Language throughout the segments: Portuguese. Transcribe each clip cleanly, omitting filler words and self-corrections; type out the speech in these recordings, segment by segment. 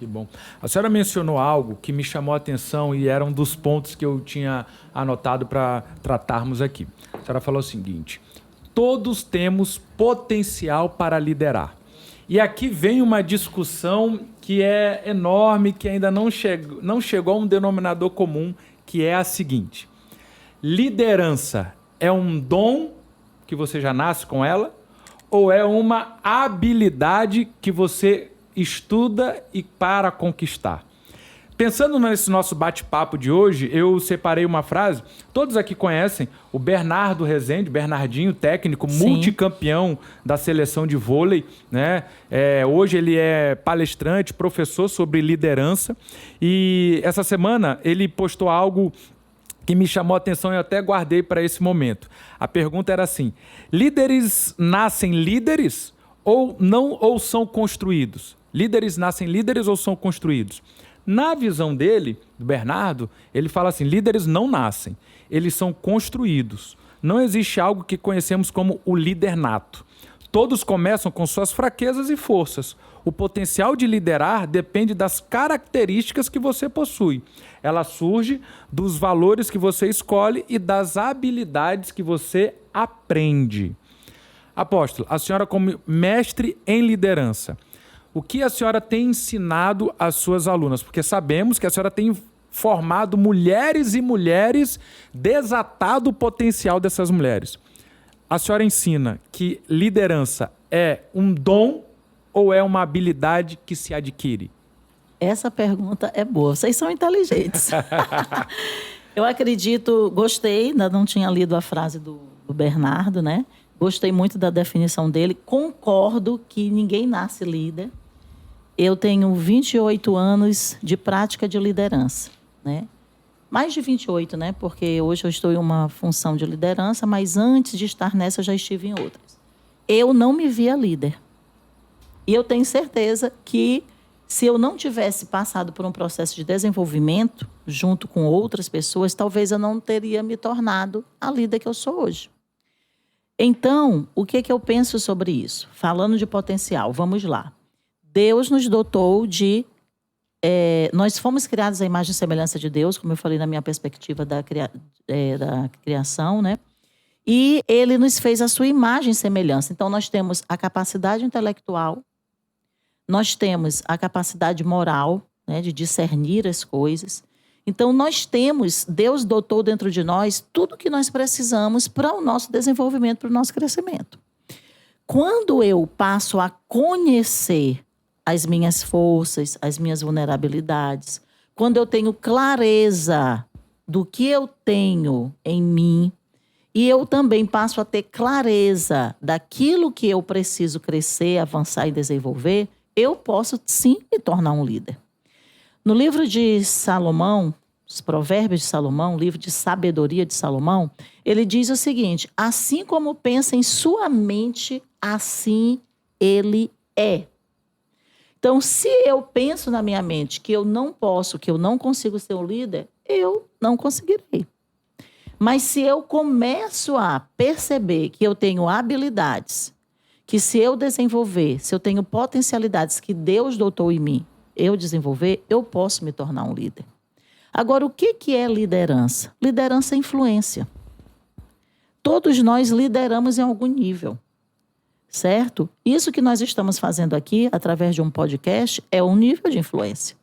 Que bom. A senhora mencionou algo que me chamou a atenção e era um dos pontos que eu tinha anotado para tratarmos aqui. A senhora falou o seguinte: todos temos potencial para liderar. E aqui vem uma discussão que é enorme, que ainda não chegou a um denominador comum, que é a seguinte: liderança é um dom que você já nasce com ela ou é uma habilidade que você estuda e para conquistar? Pensando nesse nosso bate-papo de hoje, eu separei uma frase. Todos aqui conhecem o Bernardo Rezende, Bernardinho, técnico, Sim. multicampeão da seleção de vôlei, né? Hoje ele é palestrante, professor sobre liderança. E essa semana ele postou algo que me chamou a atenção e eu até guardei para esse momento. A pergunta era assim: líderes nascem líderes ou não, ou são construídos? Líderes nascem líderes ou são construídos? Na visão dele, do Bernardo, ele fala assim: líderes não nascem, eles são construídos. Não existe algo que conhecemos como o líder nato. Todos começam com suas fraquezas e forças. O potencial de liderar depende das características que você possui. Ela surge dos valores que você escolhe e das habilidades que você aprende. Apóstolo, a senhora como mestre em liderança, o que a senhora tem ensinado às suas alunas? Porque sabemos que a senhora tem formado mulheres e mulheres, desatado o potencial dessas mulheres. A senhora ensina que liderança é um dom ou é uma habilidade que se adquire? Essa pergunta é boa. Vocês são inteligentes. Eu acredito, gostei, ainda não tinha lido a frase do Bernardo, né? Gostei muito da definição dele. Concordo que ninguém nasce líder. Eu tenho 28 anos de prática de liderança, né? Mais de 28, né? Porque hoje eu estou em uma função de liderança, mas antes de estar nessa eu já estive em outras. Eu não me via líder. E eu tenho certeza que se eu não tivesse passado por um processo de desenvolvimento junto com outras pessoas, talvez eu não teria me tornado a líder que eu sou hoje. Então, o que eu penso sobre isso? Falando de potencial, vamos lá. Deus nos dotou de... nós fomos criados à imagem e semelhança de Deus, como eu falei na minha perspectiva da criação, né? E Ele nos fez a sua imagem e semelhança. Então, nós temos a capacidade intelectual, nós temos a capacidade moral, né, de discernir as coisas. Então, Deus dotou dentro de nós tudo o que nós precisamos para o nosso desenvolvimento, para o nosso crescimento. Quando eu passo a conhecer as minhas forças, as minhas vulnerabilidades, quando eu tenho clareza do que eu tenho em mim, e eu também passo a ter clareza daquilo que eu preciso crescer, avançar e desenvolver, eu posso sim me tornar um líder. No livro de Salomão, os Provérbios de Salomão, livro de sabedoria de Salomão, ele diz o seguinte: assim como pensa em sua mente, assim ele é. Então, se eu penso na minha mente que eu não posso, que eu não consigo ser um líder, eu não conseguirei. Mas se eu começo a perceber que eu tenho habilidades, que se eu desenvolver, se eu tenho potencialidades que Deus dotou em mim, eu desenvolver, eu posso me tornar um líder. Agora, o que é liderança? Liderança é influência. Todos nós lideramos em algum nível, certo? Isso que nós estamos fazendo aqui, através de um podcast, é um nível de influência.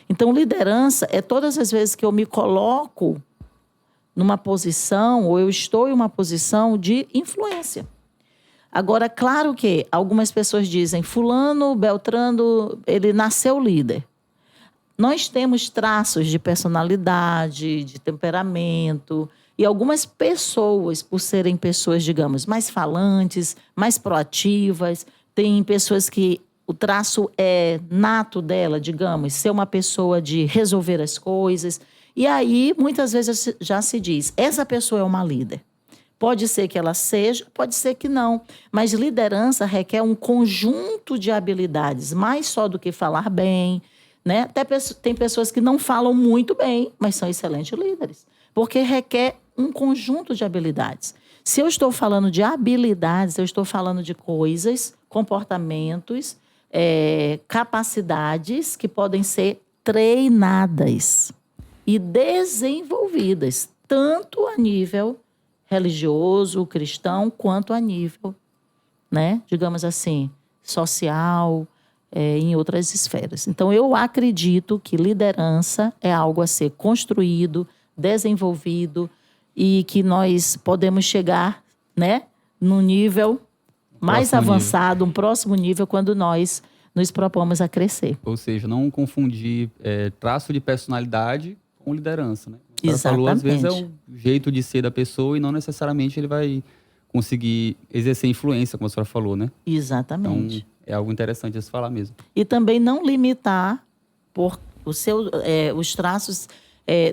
Então, liderança é todas as vezes que eu me coloco numa posição, ou eu estou em uma posição de influência. Agora, claro que algumas pessoas dizem, fulano, beltrano, ele nasceu líder. Nós temos traços de personalidade, de temperamento, e algumas pessoas, por serem pessoas, digamos, mais falantes, mais proativas, tem pessoas que o traço é nato dela, digamos, ser uma pessoa de resolver as coisas. E aí, muitas vezes já se diz, essa pessoa é uma líder. Pode ser que ela seja, pode ser que não. Mas liderança requer um conjunto de habilidades, mais só do que falar bem, né? Até tem pessoas que não falam muito bem, mas são excelentes líderes. Porque requer um conjunto de habilidades. Se eu estou falando de habilidades, eu estou falando de coisas, comportamentos, capacidades que podem ser treinadas e desenvolvidas, tanto a nível religioso, cristão, quanto a nível, né, digamos assim, social, em outras esferas. Então, eu acredito que liderança é algo a ser construído, desenvolvido e que nós podemos chegar, né, num nível mais avançado, um próximo nível, quando nós nos propomos a crescer. Ou seja, não confundir traço de personalidade com liderança, né? Como a senhora falou, às Exatamente. vezes é o jeito de ser da pessoa e não necessariamente ele vai conseguir exercer influência, como a senhora falou, né? Exatamente. Então, é algo interessante a se falar mesmo. E também não limitar por os traços.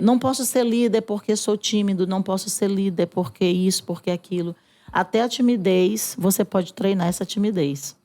Não posso ser líder porque sou tímido, não posso ser líder porque isso, porque aquilo. Até a timidez, você pode treinar essa timidez.